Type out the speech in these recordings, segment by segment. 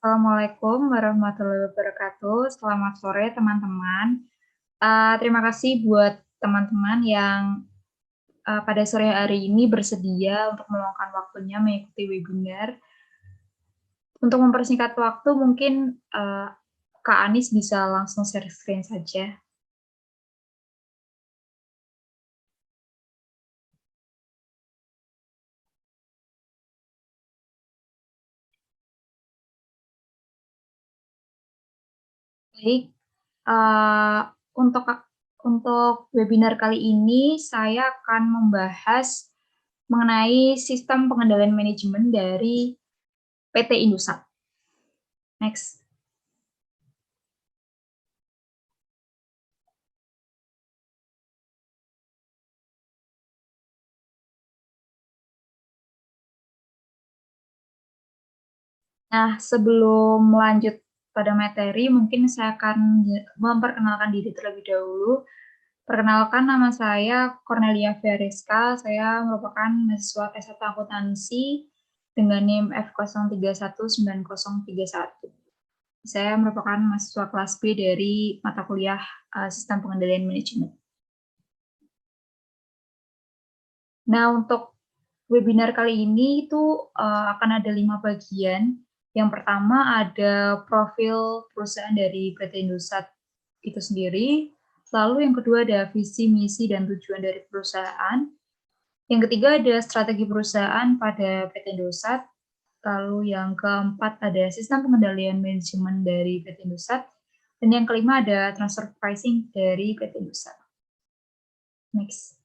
Assalamualaikum warahmatullahi wabarakatuh. Selamat sore teman-teman. Terima kasih buat teman-teman yang pada sore hari ini bersedia untuk meluangkan waktunya mengikuti webinar. Untuk mempersingkat waktu, mungkin Kak Anis bisa langsung share screen saja. Baik, untuk webinar kali ini saya akan membahas mengenai sistem pengendalian manajemen dari PT Indosat. Next. Nah, sebelum lanjut pada materi, mungkin saya akan memperkenalkan diri terlebih dahulu. Perkenalkan, nama saya Cornelia Fiareska. Saya merupakan mahasiswa S1 Akuntansi dengan NIM F03190031. Saya merupakan mahasiswa kelas B dari mata kuliah Sistem Pengendalian Manajemen. Nah, untuk webinar kali ini itu akan ada 5 bagian. Yang pertama ada profil perusahaan dari PT Indosat itu sendiri. Lalu yang kedua ada visi, misi, dan tujuan dari perusahaan. Yang ketiga ada strategi perusahaan pada PT Indosat. Lalu yang keempat ada sistem pengendalian manajemen dari PT Indosat. Dan yang kelima ada transfer pricing dari PT Indosat. Next.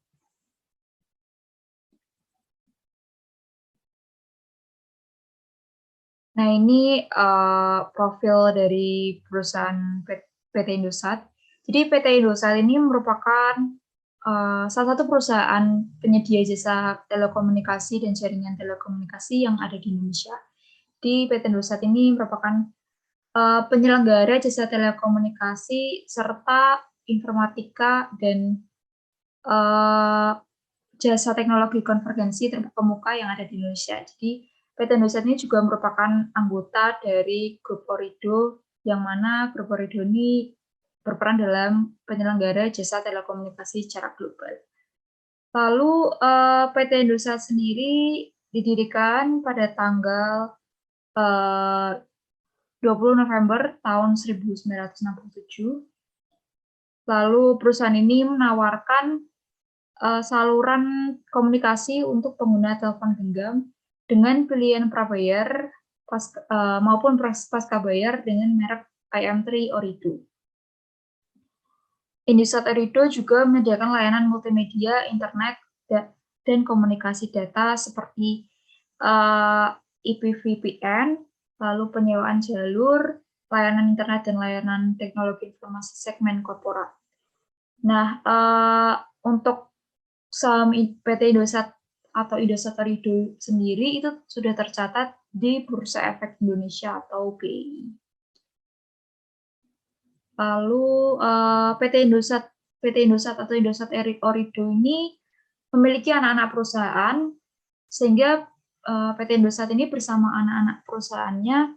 Nah, ini profil dari perusahaan PT Indosat. Jadi PT Indosat ini merupakan salah satu perusahaan penyedia jasa telekomunikasi dan jaringan telekomunikasi yang ada di Indonesia. Di PT Indosat ini merupakan penyelenggara jasa telekomunikasi serta informatika dan jasa teknologi konvergensi terkemuka yang ada di Indonesia. Jadi PT Indosat ini juga merupakan anggota dari Grup Orido, yang mana Grup Orido ini berperan dalam penyelenggara jasa telekomunikasi secara global. Lalu PT Indosat sendiri didirikan pada tanggal 20 November tahun 1967. Lalu perusahaan ini menawarkan saluran komunikasi untuk pengguna telepon genggam dengan pilihan prabayar maupun pasca bayar dengan merek IM3 Orido. Indosat Orido juga menyediakan layanan multimedia, internet, dan komunikasi data seperti IPVPN, lalu penyewaan jalur, layanan internet, dan layanan teknologi informasi segmen korporat. Nah, untuk saham PT Indosat atau Indosat Orido sendiri itu sudah tercatat di Bursa Efek Indonesia atau BI. Lalu PT Indosat atau Indosat Orido ini memiliki anak-anak perusahaan, sehingga PT Indosat ini bersama anak-anak perusahaannya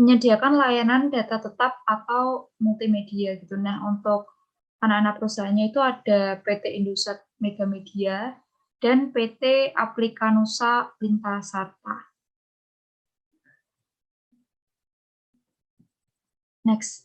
menyediakan layanan data tetap atau multimedia gitu. Nah, untuk anak-anak perusahaannya itu ada PT Indosat Megamedia dan PT Aplikanusa Lintasarta. Next.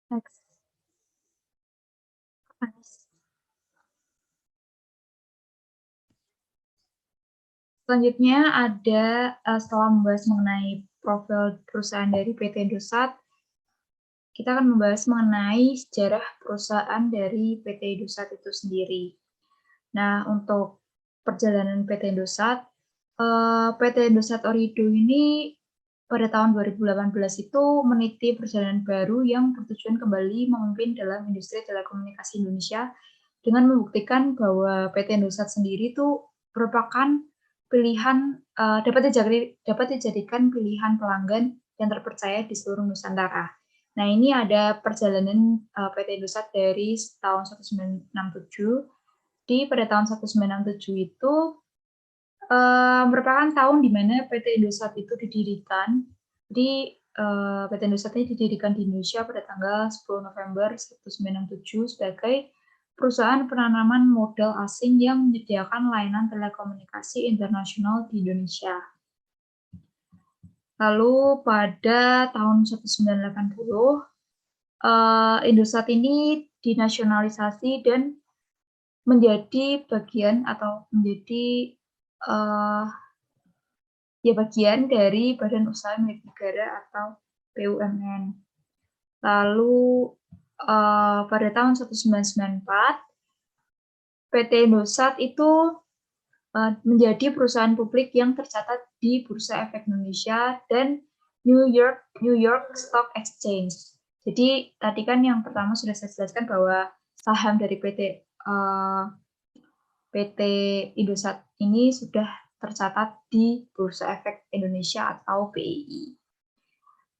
Next. Selanjutnya ada setelah membahas mengenai profil perusahaan dari PT Indosat, kita akan membahas mengenai sejarah perusahaan dari PT Indosat itu sendiri. Nah, untuk perjalanan PT Indosat, PT Indosat Orido ini pada tahun 2018 itu meniti perjalanan baru yang bertujuan kembali memimpin dalam industri telekomunikasi Indonesia dengan membuktikan bahwa PT Indosat sendiri itu merupakan pilihan dapat dijadikan pilihan pelanggan yang terpercaya di seluruh Nusantara. Nah, ini ada perjalanan PT Indosat dari tahun 1967. Pada tahun 1967 itu merupakan tahun di mana PT Indosat itu didirikan. Jadi PT Indosat ini didirikan di Indonesia pada tanggal 10 November 1967 sebagai perusahaan penanaman modal asing yang menyediakan layanan telekomunikasi internasional di Indonesia. Lalu pada tahun 1980, Indosat ini dinasionalisasi dan menjadi bagian atau menjadi bagian dari Badan Usaha Milik Negara atau BUMN. Lalu pada tahun 1994 PT Indosat itu menjadi perusahaan publik yang tercatat di Bursa Efek Indonesia dan New York Stock Exchange. Jadi tadi kan yang pertama sudah saya jelaskan bahwa saham dari PT Indosat ini sudah tercatat di Bursa Efek Indonesia atau BEI.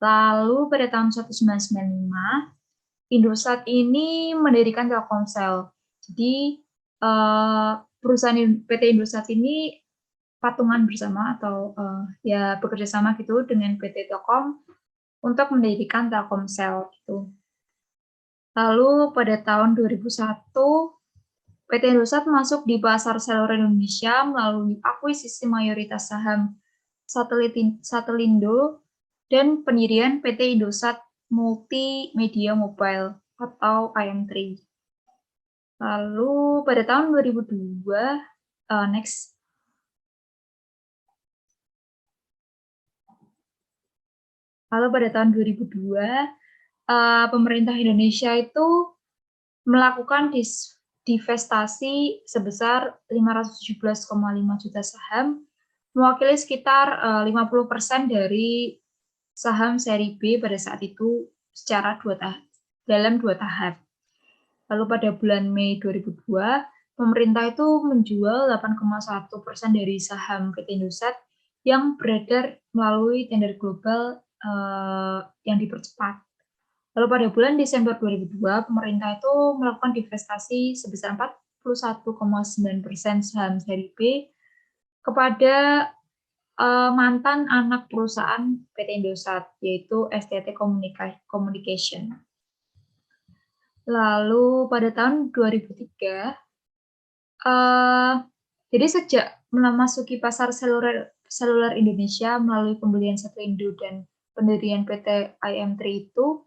Lalu pada tahun 1995, Indosat ini mendirikan Telkomsel. Jadi perusahaan PT Indosat ini patungan bersama atau bekerja sama gitu dengan PT Telkom untuk mendirikan Telkomsel gitu. Lalu pada tahun 2001 PT Indosat masuk di pasar seluler Indonesia melalui akuisisi mayoritas saham Satelindo dan pendirian PT Indosat Multimedia Mobile atau IM3. Lalu pada tahun 2002, next. Lalu pada tahun 2002, pemerintah Indonesia itu melakukan divestasi sebesar 517,5 juta saham, mewakili sekitar 50% dari saham seri B pada saat itu secara dalam 2 tahap. Lalu pada bulan Mei 2002, pemerintah itu menjual 8,1% dari saham PT Indosat yang beredar melalui tender global yang dipercepat. Lalu pada bulan Desember 2002, pemerintah itu melakukan divestasi sebesar 41,9% saham seri B kepada mantan anak perusahaan PT Indosat, yaitu STT Communication. Lalu pada tahun 2003, jadi sejak memasuki pasar seluler Indonesia melalui pembelian Satelindo dan pendirian PT IM3 itu,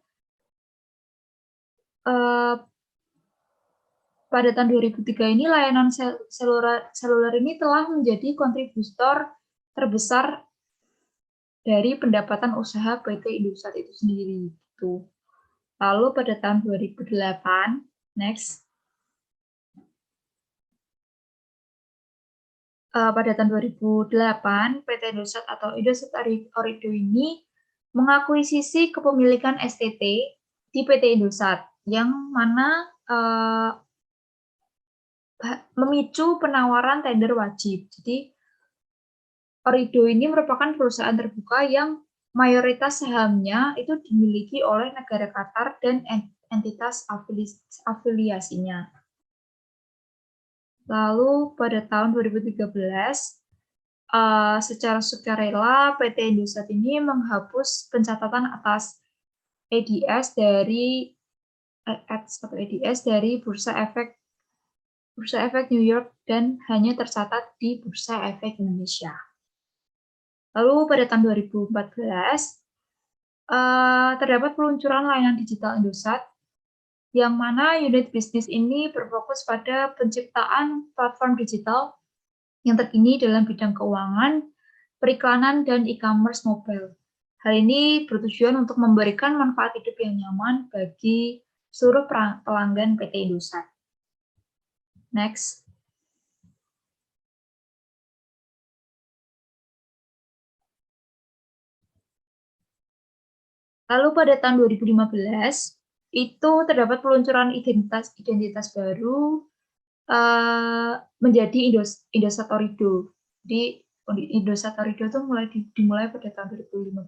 pada tahun 2003 ini layanan seluler ini telah menjadi kontributor terbesar dari pendapatan usaha PT Indosat itu sendiri. Gitu. Lalu pada tahun 2008, next. Pada tahun 2008, PT Indosat atau Indosat Orindo ini mengakuisisi kepemilikan STT di PT Indosat, yang mana memicu penawaran tender wajib. Jadi, Orindo ini merupakan perusahaan terbuka yang mayoritas sahamnya itu dimiliki oleh negara Qatar dan entitas afiliasinya. Lalu pada tahun 2013, secara sukarela PT Indosat ini menghapus pencatatan atas EDS dari Bursa Efek New York dan hanya tercatat di Bursa Efek Indonesia. Lalu pada tahun 2014 terdapat peluncuran layanan digital Indosat, yang mana unit bisnis ini berfokus pada penciptaan platform digital yang terkini dalam bidang keuangan, periklanan, dan e-commerce mobile. Hal ini bertujuan untuk memberikan manfaat hidup yang nyaman bagi seluruh pelanggan PT Indosat. Next. Lalu pada tahun 2015, itu terdapat peluncuran identitas baru menjadi Indosat Ooredoo. Jadi Indosat Ooredoo itu dimulai pada tahun 2015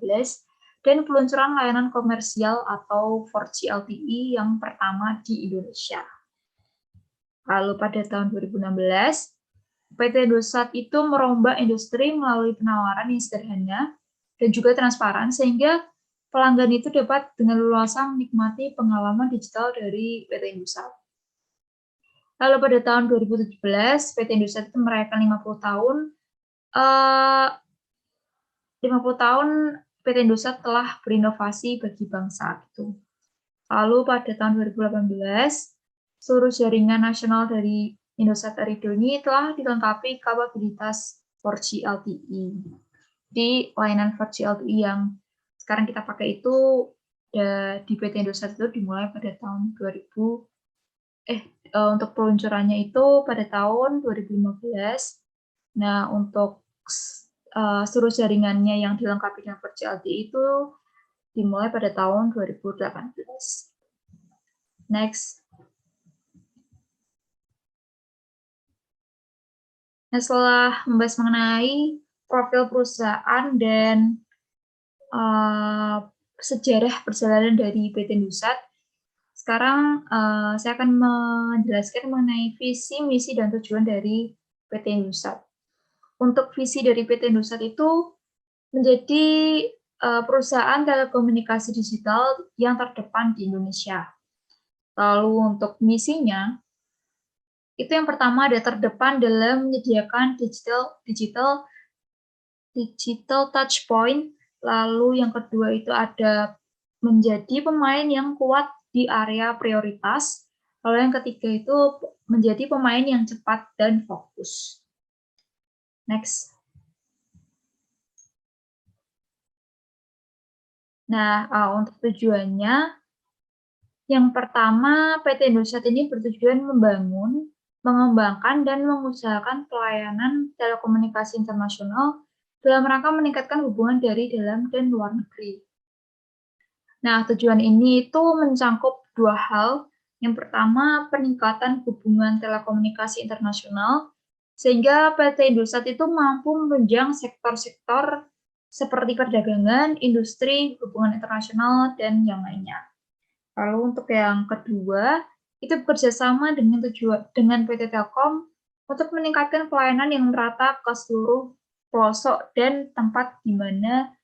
dan peluncuran layanan komersial atau 4G LTE yang pertama di Indonesia. Lalu pada tahun 2016, PT Indosat itu merombak industri melalui penawaran yang sederhana dan juga transparan sehingga pelanggan itu dapat dengan leluasa menikmati pengalaman digital dari PT Indosat. Lalu pada tahun 2017, PT Indosat itu merayakan 50 tahun. 50 tahun PT Indosat telah berinovasi bagi bangsa itu. Lalu pada tahun 2018, seluruh jaringan nasional dari Indosat Ooredoo ini telah dilengkapi kapabilitas 4G LTE. Di layanan 4G LTE yang sekarang kita pakai itu di PT Indosat itu dimulai pada tahun 2000. Untuk peluncurannya itu pada tahun 2015. Nah, untuk seluruh jaringannya yang dilengkapi dengan 4G LTE itu dimulai pada tahun 2018. Next. Nah, setelah membahas mengenai profil perusahaan dan sejarah perjalanan dari PT Indosat, sekarang saya akan menjelaskan mengenai visi, misi, dan tujuan dari PT Indosat. Untuk visi dari PT Indosat itu menjadi perusahaan telekomunikasi digital yang terdepan di Indonesia. Lalu untuk misinya, itu yang pertama ada terdepan dalam menyediakan digital touch point. Lalu yang kedua itu ada menjadi pemain yang kuat di area prioritas. Lalu yang ketiga itu menjadi pemain yang cepat dan fokus. Next. Nah, untuk tujuannya, yang pertama PT Indosat ini bertujuan membangun, mengembangkan, dan mengusahakan pelayanan telekomunikasi internasional dalam rangka meningkatkan hubungan dari dalam dan luar negeri. Nah, tujuan ini itu mencangkup dua hal. Yang pertama, peningkatan hubungan telekomunikasi internasional, sehingga PT Indosat itu mampu menunjang sektor-sektor seperti perdagangan, industri, hubungan internasional, dan yang lainnya. Lalu untuk yang kedua, itu bekerjasama dengan PT Telkom untuk meningkatkan pelayanan yang merata ke seluruh pelosok dan tempat di mana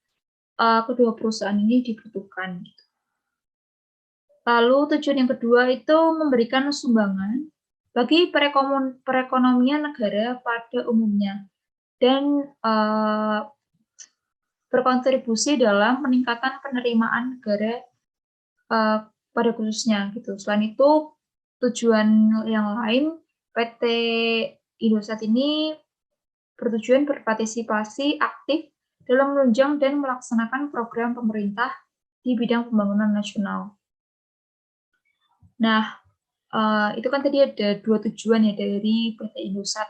kedua perusahaan ini dibutuhkan. Lalu tujuan yang kedua itu memberikan sumbangan bagi perekonomian negara pada umumnya dan berkontribusi dalam peningkatan penerimaan negara pada khususnya gitu. Selain itu, tujuan yang lain PT Indosat ini bertujuan berpartisipasi aktif dalam menunjang dan melaksanakan program pemerintah di bidang pembangunan nasional. Nah, itu kan tadi ada dua tujuan ya dari PT Indosat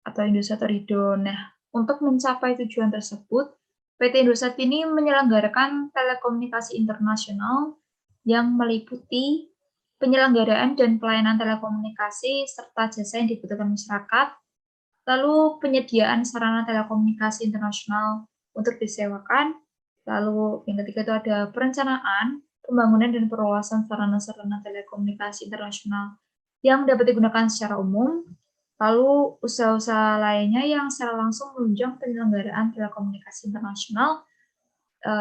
atau Indosat Ooredoo. Nah, untuk mencapai tujuan tersebut, PT Indosat ini menyelenggarakan telekomunikasi internasional yang meliputi penyelenggaraan dan pelayanan telekomunikasi serta jasa yang dibutuhkan masyarakat, lalu penyediaan sarana telekomunikasi internasional untuk disewakan, lalu yang ketiga itu ada perencanaan, pembangunan dan perluasan sarana-sarana telekomunikasi internasional yang dapat digunakan secara umum, lalu usaha-usaha lainnya yang secara langsung menunjang penyelenggaraan telekomunikasi internasional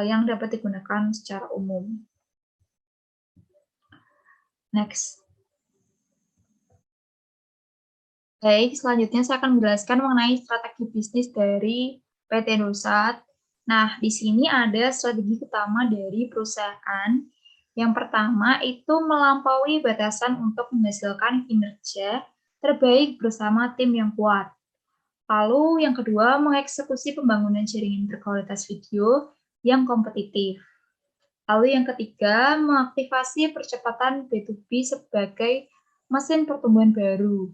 yang dapat digunakan secara umum. Next. Baik, selanjutnya saya akan menjelaskan mengenai strategi bisnis dari PT Indosat. Nah, di sini ada strategi utama dari perusahaan. Yang pertama itu melampaui batasan untuk menghasilkan kinerja terbaik bersama tim yang kuat. Lalu yang kedua, mengeksekusi pembangunan jaringan berkualitas video yang kompetitif. Lalu yang ketiga, mengaktifasi percepatan B2B sebagai mesin pertumbuhan baru.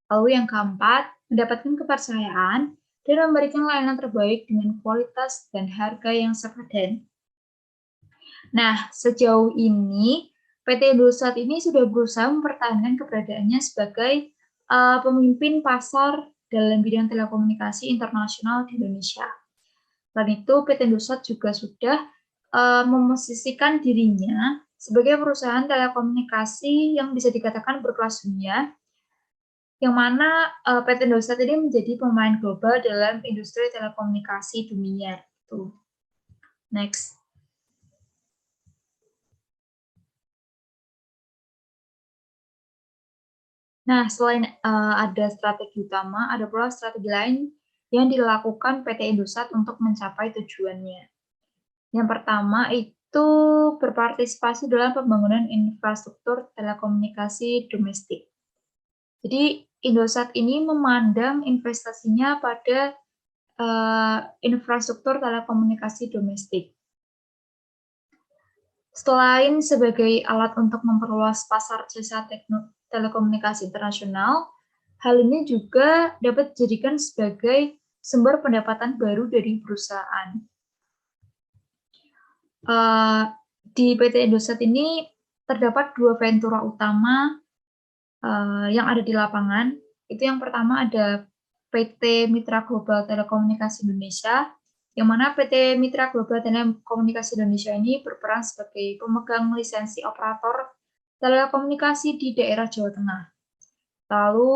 Lalu yang keempat, mendapatkan kepercayaan dan memberikan layanan terbaik dengan kualitas dan harga yang sepadan. Nah, sejauh ini PT Indosat ini sudah berusaha mempertahankan keberadaannya sebagai pemimpin pasar dalam bidang telekomunikasi internasional di Indonesia. Selain itu, PT Indosat juga sudah memosisikan dirinya sebagai perusahaan telekomunikasi yang bisa dikatakan berkelas dunia, yang mana PT Indosat ini menjadi pemain global dalam industri telekomunikasi dunia. Next. Nah, selain ada strategi utama, ada pula strategi lain yang dilakukan PT Indosat untuk mencapai tujuannya. Yang pertama itu berpartisipasi dalam pembangunan infrastruktur telekomunikasi domestik. Jadi, Indosat ini memandang investasinya pada infrastruktur telekomunikasi domestik. Selain sebagai alat untuk memperluas pasar jasa telekomunikasi internasional, hal ini juga dapat dijadikan sebagai sumber pendapatan baru dari perusahaan. Di PT Indosat ini terdapat 2 ventura utama yang ada di lapangan. Itu yang pertama ada PT Mitra Global Telekomunikasi Indonesia, yang mana PT Mitra Global Telekomunikasi Indonesia ini berperan sebagai pemegang lisensi operator telekomunikasi di daerah Jawa Tengah. Lalu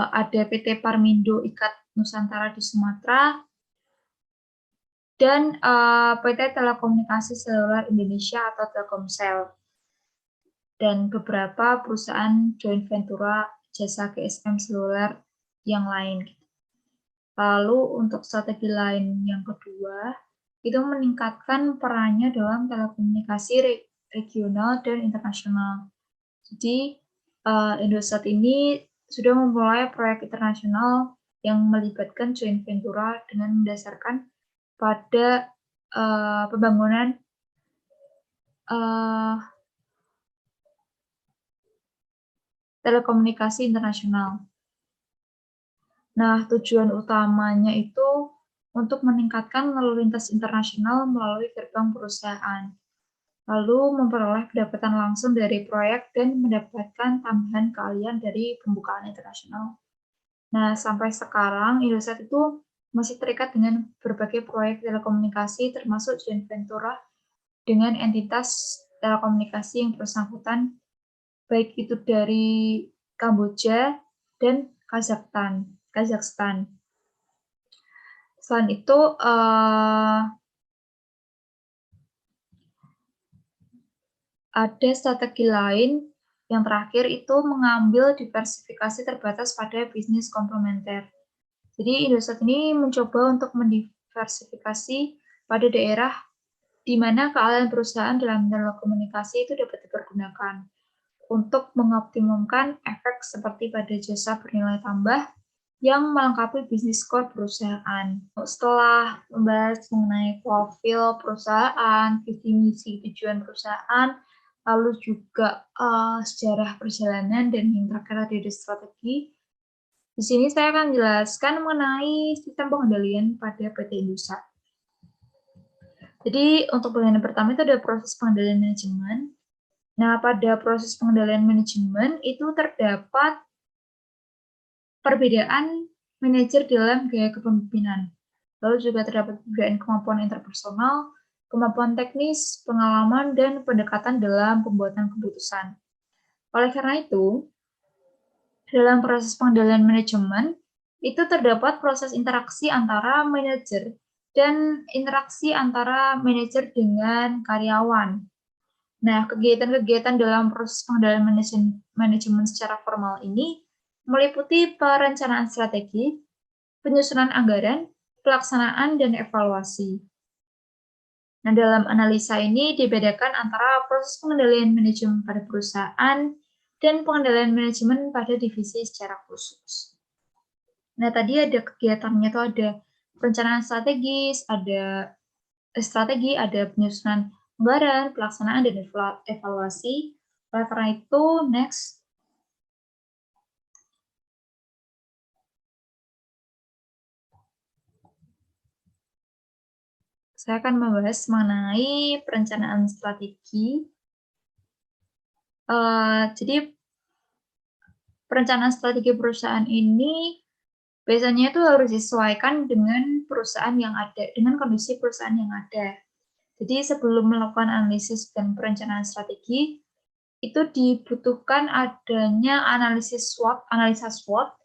ada PT Parmindo Ikat Nusantara di Sumatera, dan PT Telekomunikasi Seluler Indonesia atau Telkomsel, dan beberapa perusahaan joint venture jasa GSM seluler yang lain. Lalu untuk strategi lain yang kedua, itu meningkatkan perannya dalam telekomunikasi regional dan internasional. Jadi, Indosat ini sudah memulai proyek internasional yang melibatkan joint venture dengan mendasarkan pada pembangunan telekomunikasi internasional. Nah, tujuan utamanya itu untuk meningkatkan lalu lintas internasional melalui gerbang perusahaan, lalu memperoleh pendapatan langsung dari proyek dan mendapatkan tambahan keahlian dari pembukaan internasional. Nah, sampai sekarang Indosat itu masih terikat dengan berbagai proyek telekomunikasi termasuk joint venture dengan entitas telekomunikasi yang bersangkutan, baik itu dari Kamboja dan Kazakhstan. Selain itu, ada strategi lain yang terakhir itu mengambil diversifikasi terbatas pada bisnis komplementer. Jadi Indosat ini mencoba untuk mendiversifikasi pada daerah di mana keahlian perusahaan dalam telekomunikasi itu dapat dipergunakan untuk mengoptimumkan efek seperti pada jasa bernilai tambah yang melengkapi bisnis core perusahaan. Setelah membahas mengenai profil perusahaan, visi misi tujuan perusahaan, lalu juga sejarah perjalanan dan yang terakhir ada strategi. Di sini saya akan jelaskan mengenai sistem pengendalian pada PT Indosat. Jadi untuk bagian pertama itu ada proses pengendalian manajemen. Nah, pada proses pengendalian manajemen itu terdapat perbedaan manajer dalam gaya kepemimpinan. Lalu juga terdapat perbedaan kemampuan interpersonal, kemampuan teknis, pengalaman, dan pendekatan dalam pembuatan keputusan. Oleh karena itu, dalam proses pengendalian manajemen, itu terdapat proses interaksi antara manajer dan interaksi antara manajer dengan karyawan. Nah, kegiatan-kegiatan dalam proses pengendalian manajemen secara formal ini meliputi perencanaan strategi, penyusunan anggaran, pelaksanaan, dan evaluasi. Nah, dalam analisa ini dibedakan antara proses pengendalian manajemen pada perusahaan dan pengendalian manajemen pada divisi secara khusus. Nah, tadi ada kegiatannya itu ada perencanaan strategis, ada penyusunan anggaran, pelaksanaan, dan evaluasi. Oleh karena itu, next. Saya akan membahas mengenai perencanaan strategi. Jadi perencanaan strategi perusahaan ini biasanya itu harus disesuaikan dengan perusahaan yang ada, dengan kondisi perusahaan yang ada. Jadi sebelum melakukan analisis dan perencanaan strategi, itu dibutuhkan adanya analisa SWOT,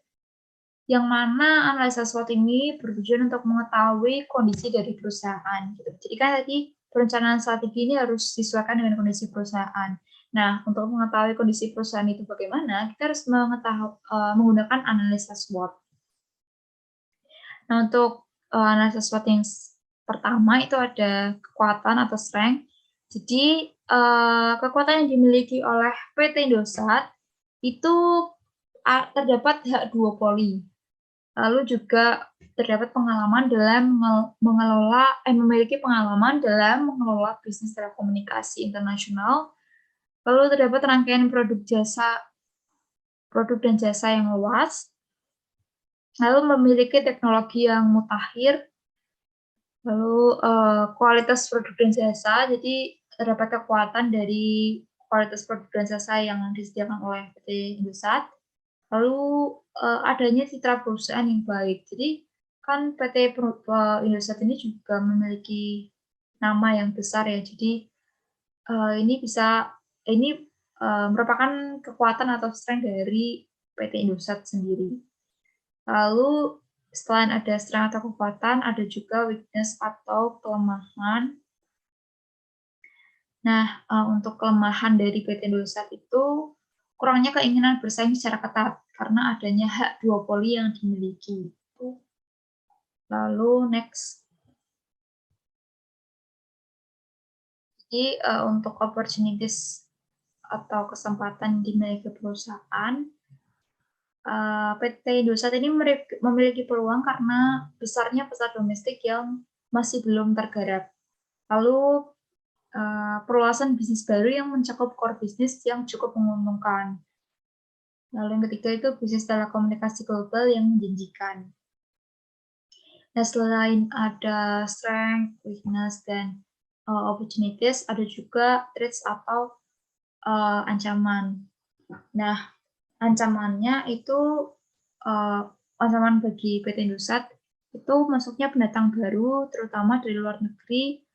yang mana analisa SWOT ini bertujuan untuk mengetahui kondisi dari perusahaan. Gitu. Jadi kan tadi perencanaan strategi ini harus disesuaikan dengan kondisi perusahaan. Nah, untuk mengetahui kondisi perusahaan itu bagaimana, kita harus menggunakan analisa SWOT. Nah, untuk analisa SWOT yang pertama itu ada kekuatan atau strength. Jadi, kekuatan yang dimiliki oleh PT Indosat itu terdapat hak duopoli. Lalu juga terdapat pengalaman dalam memiliki pengalaman dalam mengelola bisnis telekomunikasi internasional. Lalu terdapat rangkaian produk dan jasa yang luas. Lalu memiliki teknologi yang mutakhir. Lalu kualitas produk dan jasa, jadi terdapat kekuatan dari kualitas produk dan jasa yang disediakan oleh PT Indosat. Lalu adanya citra perusahaan yang baik. Jadi kan PT Indosat ini juga memiliki nama yang besar ya. Jadi ini merupakan kekuatan atau strength dari PT Indosat sendiri. Lalu selain ada strength atau kekuatan, ada juga weakness atau kelemahan. Nah, untuk kelemahan dari PT Indosat itu kurangnya keinginan bersaing secara ketat karena adanya hak duopoli yang dimiliki. Lalu next. Jadi untuk opportunities atau kesempatan dimiliki perusahaan, PT Indosat ini memiliki peluang karena besarnya pasar domestik yang masih belum tergarap. Lalu perluasan bisnis baru yang mencakup core bisnis yang cukup menguntungkan. Lalu yang ketiga itu bisnis telekomunikasi global yang menjanjikan. Nah, selain ada strength, weakness, dan opportunities, ada juga threats atau ancaman. Nah, ancamannya itu ancaman bagi PT Indosat itu masuknya pendatang baru, terutama dari luar negeri,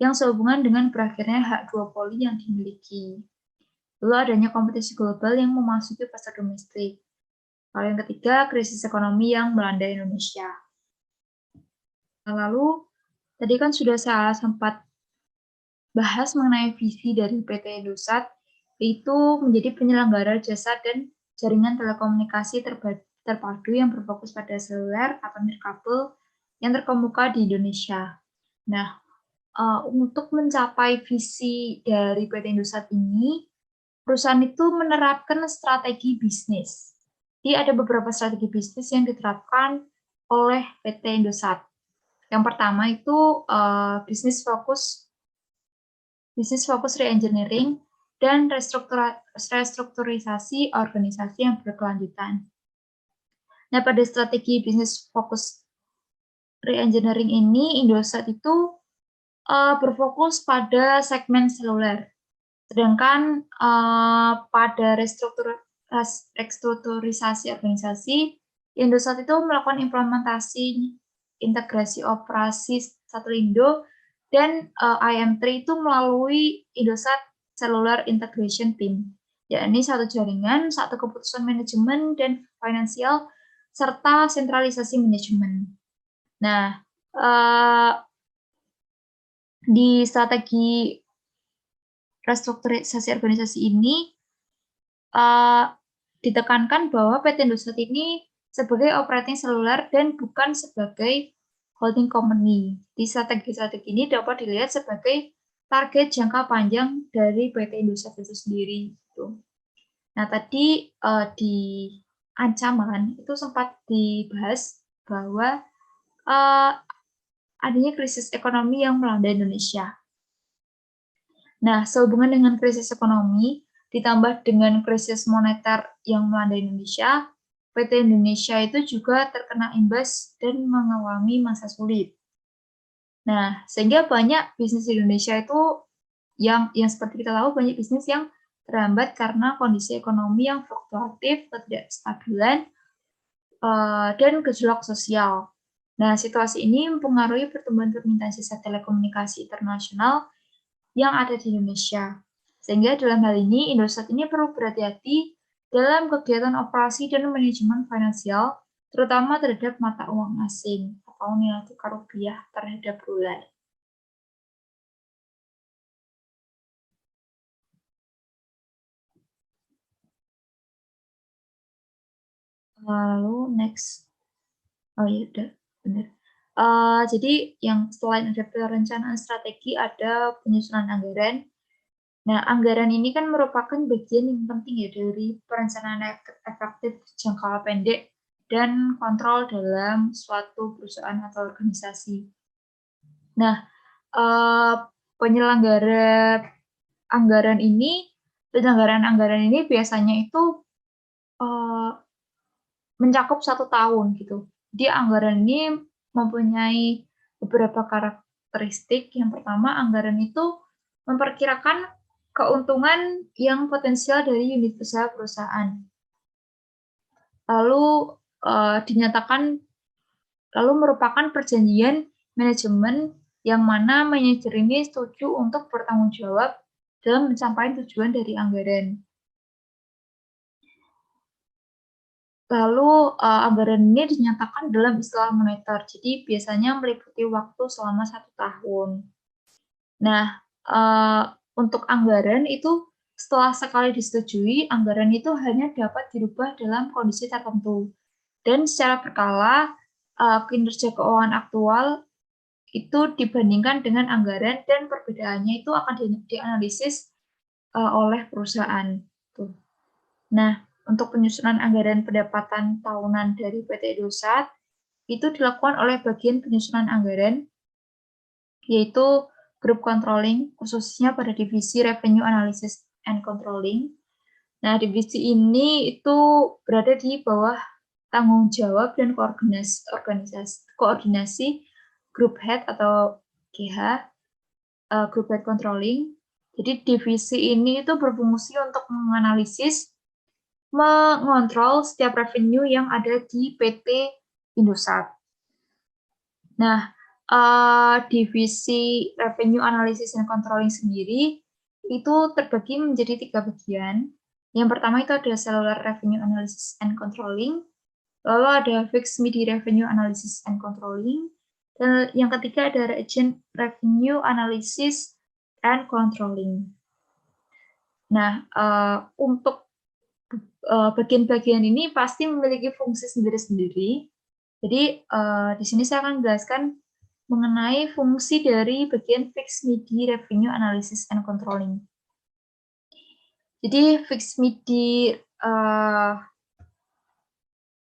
yang sehubungan dengan berakhirnya hak duopoli yang dimiliki. Lalu adanya kompetisi global yang memasuki pasar domestik. Lalu yang ketiga, krisis ekonomi yang melanda Indonesia. Lalu, tadi kan sudah saya sempat bahas mengenai visi dari PT Indosat, yaitu menjadi penyelenggara jasa dan jaringan telekomunikasi terpadu yang berfokus pada seluler atau nirkabel yang terkemuka di Indonesia. Nah, untuk mencapai visi dari PT Indosat ini, perusahaan itu menerapkan strategi bisnis. Jadi ada beberapa strategi bisnis yang diterapkan oleh PT Indosat. Yang pertama itu bisnis fokus re-engineering dan restrukturisasi organisasi yang berkelanjutan. Nah, pada strategi bisnis fokus re-engineering ini, Indosat itu berfokus pada segmen seluler. Sedangkan pada restrukturisasi organisasi, Indosat itu melakukan implementasi integrasi operasi Satellindo dan IM3 itu melalui Indosat Cellular Integration Team, yakni satu jaringan, satu keputusan manajemen dan finansial, serta sentralisasi manajemen. Nah, di strategi restrukturisasi organisasi ini ditekankan bahwa PT Indosat ini sebagai operating seluler dan bukan sebagai holding company. Di strategi-strategi ini dapat dilihat sebagai target jangka panjang dari PT Indosat itu sendiri. Gitu. Nah, tadi di ancaman itu sempat dibahas bahwa adanya krisis ekonomi yang melanda Indonesia. Nah, sehubungan dengan krisis ekonomi, ditambah dengan krisis moneter yang melanda Indonesia, PT Indonesia itu juga terkena imbas dan mengalami masa sulit. Nah, sehingga banyak bisnis di Indonesia itu yang seperti kita tahu banyak bisnis yang terhambat karena kondisi ekonomi yang fluktuatif, ketidakstabilan, dan gejolak sosial. Nah, situasi ini mempengaruhi pertumbuhan permintaan jasa telekomunikasi internasional yang ada di Indonesia. Sehingga dalam hal ini, Indosat ini perlu berhati-hati dalam kegiatan operasi dan manajemen finansial, terutama terhadap mata uang asing atau nilai tukar rupiah terhadap dolar. Lalu next, oh iya udah benar. Jadi yang selain ada perencanaan strategi, ada penyusunan anggaran. Nah, anggaran ini kan merupakan bagian yang penting ya dari perencanaan efektif jangka pendek dan kontrol dalam suatu perusahaan atau organisasi. Nah, penyelenggara penyelenggaraan anggaran ini biasanya itu mencakup 1 tahun gitu. Jadi anggaran ini mempunyai beberapa karakteristik. Yang pertama, anggaran itu memperkirakan keuntungan yang potensial dari unit usaha perusahaan. Lalu lalu merupakan perjanjian manajemen yang mana manajer ini setuju untuk bertanggung jawab dalam mencapai tujuan dari anggaran. Lalu anggaran ini dinyatakan dalam istilah moneter, jadi biasanya meliputi waktu selama 1 tahun. Nah, untuk anggaran itu setelah sekali disetujui, anggaran itu hanya dapat dirubah dalam kondisi tertentu. Dan secara berkala, kinerja keuangan aktual itu dibandingkan dengan anggaran dan perbedaannya itu akan dianalisis oleh perusahaan. Tuh. Nah, untuk penyusunan anggaran pendapatan tahunan dari PT Indosat itu dilakukan oleh bagian penyusunan anggaran, yaitu Group Controlling, khususnya pada divisi Revenue Analysis and Controlling. Nah, divisi ini itu berada di bawah tanggung jawab dan koordinasi Group Head atau GH, Group Head Controlling. Jadi divisi ini itu berfungsi untuk mengontrol setiap revenue yang ada di PT Indosat. Nah, divisi Revenue Analysis and Controlling sendiri itu terbagi menjadi 3 bagian. Yang pertama itu ada Cellular Revenue Analysis and Controlling, lalu ada Fixed MIDI Revenue Analysis and Controlling, dan yang ketiga ada Reagent Revenue Analysis and Controlling. Nah, untuk bagian-bagian ini pasti memiliki fungsi sendiri-sendiri. Jadi di sini saya akan menjelaskan mengenai fungsi dari bagian Fixed MIDI Revenue Analysis and Controlling. Jadi Fixed MIDI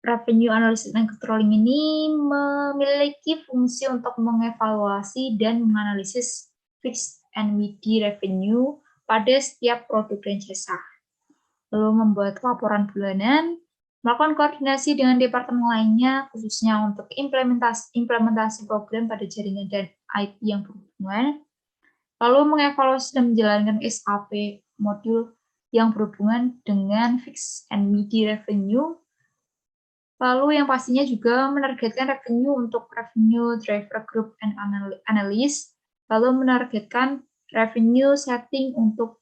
Revenue Analysis and Controlling ini memiliki fungsi untuk mengevaluasi dan menganalisis fixed and MIDI revenue pada setiap produk dan jasa. Lalu membuat laporan bulanan, melakukan koordinasi dengan departemen lainnya, khususnya untuk implementasi program pada jaringan dan IT yang berhubungan, lalu mengevaluasi dan menjalankan SAP modul yang berhubungan dengan fixed and MIDI revenue, lalu yang pastinya juga menargetkan revenue untuk revenue driver group and analyst, lalu menargetkan revenue setting untuk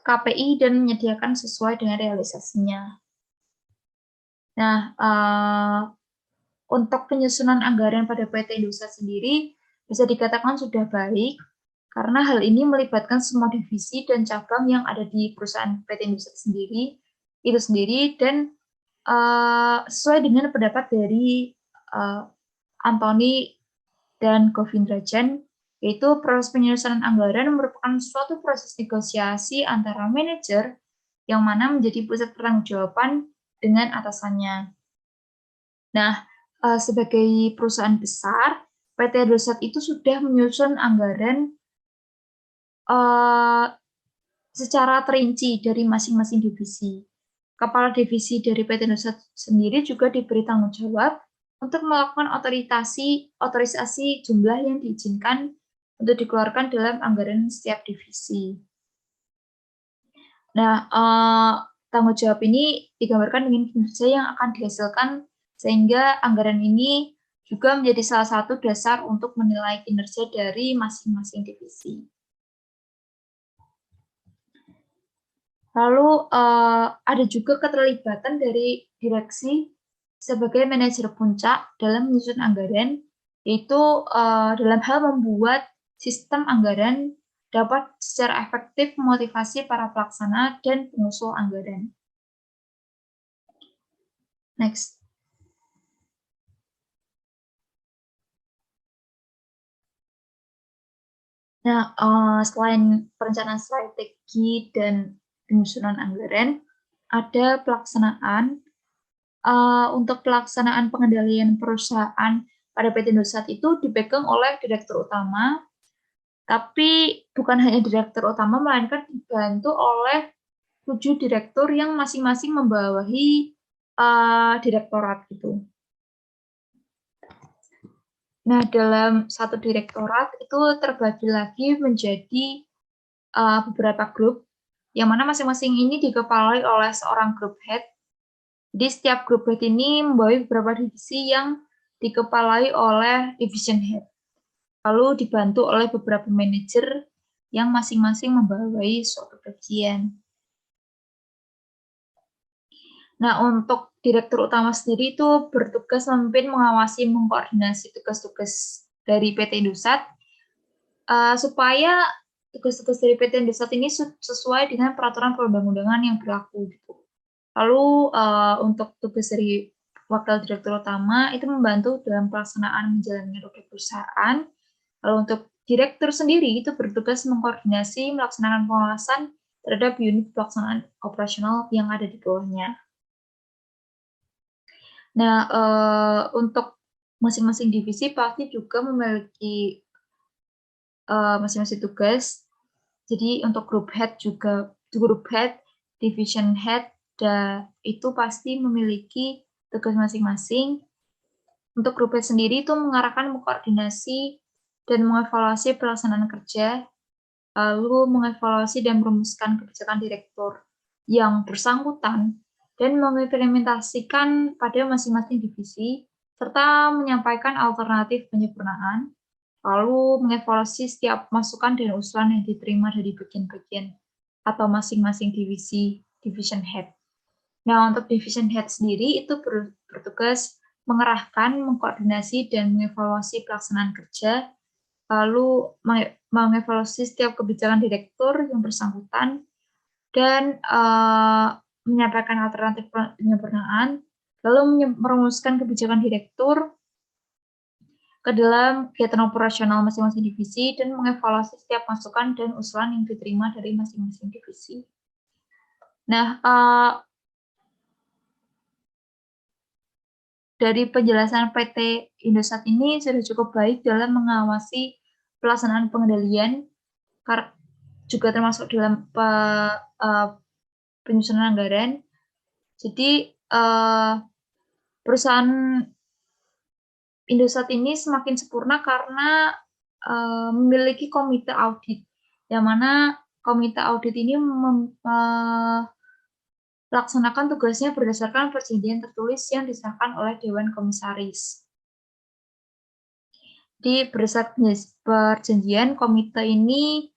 KPI dan menyediakan sesuai dengan realisasinya. Nah, untuk penyusunan anggaran pada PT Indosat sendiri bisa dikatakan sudah baik, karena hal ini melibatkan semua divisi dan cabang yang ada di perusahaan PT Indosat itu sendiri, dan sesuai dengan pendapat dari Anthony dan Govindrajan, yaitu proses penyusunan anggaran merupakan suatu proses negosiasi antara manajer yang mana menjadi pusat pertanggungjawaban dengan atasannya. Nah, sebagai perusahaan besar, PT Indosat itu sudah menyusun anggaran secara terinci dari masing-masing divisi. Kepala divisi dari PT Indosat sendiri juga diberi tanggung jawab untuk melakukan otorisasi jumlah yang diizinkan untuk dikeluarkan dalam anggaran setiap divisi. Nah, tanggung jawab ini digambarkan dengan kinerja yang akan dihasilkan, sehingga anggaran ini juga menjadi salah satu dasar untuk menilai kinerja dari masing-masing divisi. Lalu ada juga keterlibatan dari direksi sebagai manajer puncak dalam menyusun anggaran, yaitu dalam hal membuat sistem anggaran dapat secara efektif memotivasi para pelaksana dan pengusul anggaran. Next. Nah, selain perencanaan strategi dan penyusunan anggaran, ada pelaksanaan. Untuk pelaksanaan pengendalian perusahaan pada PT Indosat itu dipegang oleh direktur utama, tapi bukan hanya direktur utama, melainkan dibantu oleh 7 direktur yang masing-masing membawahi direktorat gitu. Nah, dalam satu direktorat itu terbagi lagi menjadi beberapa grup, yang mana masing-masing ini dikepalai oleh seorang group head. Jadi setiap group head ini membawahi beberapa divisi yang dikepalai oleh division head. Lalu dibantu oleh beberapa manajer yang masing-masing membawahi suatu bagian. Nah, untuk direktur utama sendiri itu bertugas memimpin, mengawasi, mengkoordinasi tugas-tugas dari PT Indosat supaya tugas-tugas dari PT Indosat ini sesuai dengan peraturan perundang-undangan yang berlaku gitu. Lalu untuk tugas dari wakil direktur utama itu membantu dalam pelaksanaan menjalankan roda perusahaan. Lalu untuk direktur sendiri itu bertugas mengkoordinasi melaksanakan pengawasan terhadap unit pelaksanaan operasional yang ada di bawahnya. Nah, untuk masing-masing divisi pasti juga memiliki masing-masing tugas. Jadi untuk group head juga, group head, division head, itu pasti memiliki tugas masing-masing. Untuk group head sendiri itu mengarahkan, mengkoordinasi, dan mengevaluasi pelaksanaan kerja, lalu mengevaluasi dan merumuskan kebijakan direktur yang bersangkutan, dan mengimplementasikan pada masing-masing divisi, serta menyampaikan alternatif penyempurnaan, lalu mengevaluasi setiap masukan dan usulan yang diterima dari bagian-bagian atau masing-masing divisi, division head. Nah, untuk division head sendiri itu bertugas mengerahkan, mengkoordinasi, dan mengevaluasi pelaksanaan kerja, lalu mengevaluasi setiap kebijakan direktur yang bersangkutan, dan menyampaikan alternatif penyempurnaan, lalu merumuskan kebijakan direktur ke dalam kegiatan operasional masing-masing divisi, dan mengevaluasi setiap masukan dan usulan yang diterima dari masing-masing divisi. Nah, dari penjelasan PT Indosat ini sudah cukup baik dalam mengawasi pelaksanaan pengendalian, juga termasuk dalam penyusunan anggaran. Jadi, perusahaan Indosat ini semakin sempurna karena memiliki komite audit, yang mana komite audit ini melaksanakan tugasnya berdasarkan perjanjian tertulis yang disahkan oleh Dewan Komisaris. Di berdasarkan perjanjian, komite ini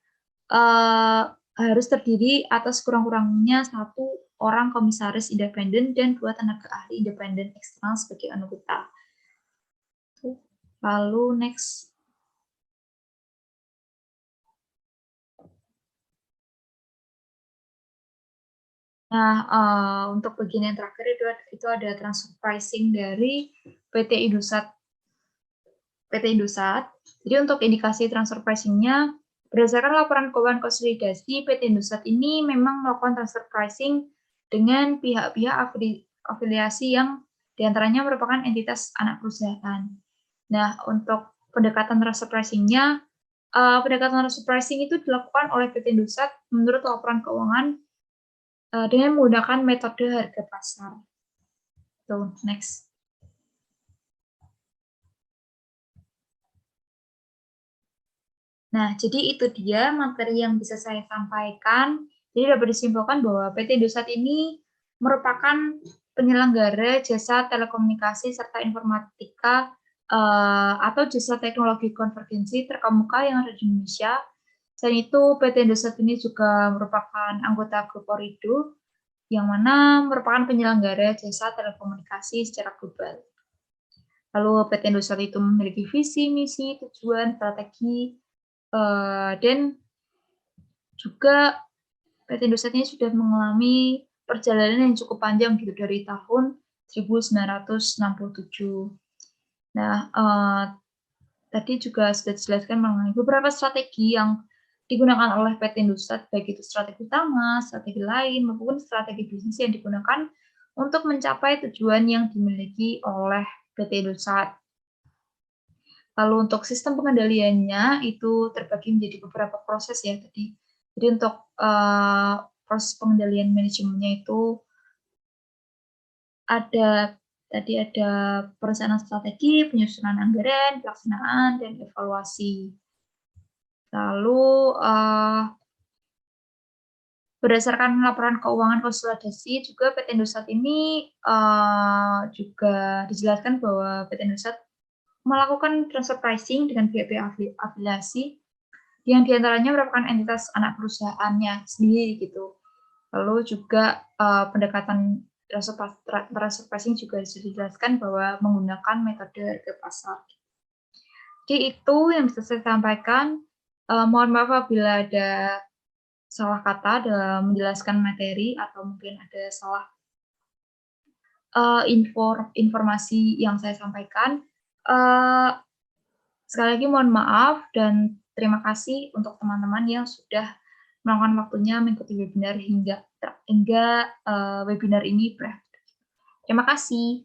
harus terdiri atas kurang-kurangnya 1 orang komisaris independen dan 2 tenaga ahli independen eksternal sebagai anggota. Lalu next. Nah, untuk bagian yang terakhir itu ada transfer pricing dari PT Indosat. Jadi untuk indikasi transfer pricing-nya, berdasarkan laporan keuangan konsolidasi, PT Indosat ini memang melakukan transfer pricing dengan pihak-pihak afiliasi yang diantaranya merupakan entitas anak perusahaan. Nah, untuk pendekatan transfer pricing-nya, pendekatan transfer pricing itu dilakukan oleh PT Indosat menurut laporan keuangan dengan menggunakan metode harga pasar. So, next. Nah, jadi itu dia materi yang bisa saya sampaikan. Jadi dapat disimpulkan bahwa PT Indosat ini merupakan penyelenggara jasa telekomunikasi serta informatika atau jasa teknologi konvergensi terkemuka yang ada di Indonesia. Selain itu, PT Indosat ini juga merupakan anggota grup Orido, yang mana merupakan penyelenggara jasa telekomunikasi secara global. Lalu PT Indosat itu memiliki visi, misi, tujuan, strategi, dan juga PT Indosat ini sudah mengalami perjalanan yang cukup panjang gitu dari tahun 1967. Nah, tadi juga sudah dijelaskan mengenai beberapa strategi yang digunakan oleh PT Indosat, baik itu strategi utama, strategi lain, maupun strategi bisnis yang digunakan untuk mencapai tujuan yang dimiliki oleh PT Indosat. Lalu untuk sistem pengendaliannya itu terbagi menjadi beberapa proses ya tadi. Jadi untuk proses pengendalian manajemennya itu ada ada perencanaan strategi, penyusunan anggaran, pelaksanaan, dan evaluasi. Lalu berdasarkan laporan keuangan konsolidasi juga PT Indosat ini juga dijelaskan bahwa PT Indosat melakukan transfer pricing dengan pihak-pihak afiliasi yang diantaranya merupakan entitas anak perusahaannya sendiri gitu. Lalu juga pendekatan transfer pricing juga sudah dijelaskan bahwa menggunakan metode harga pasar. Jadi itu yang bisa saya sampaikan. Mohon maaf apabila ada salah kata dalam menjelaskan materi atau mungkin ada salah informasi yang saya sampaikan. Sekali lagi mohon maaf dan terima kasih untuk teman-teman yang sudah meluangkan waktunya mengikuti webinar hingga webinar ini berakhir. Terima kasih.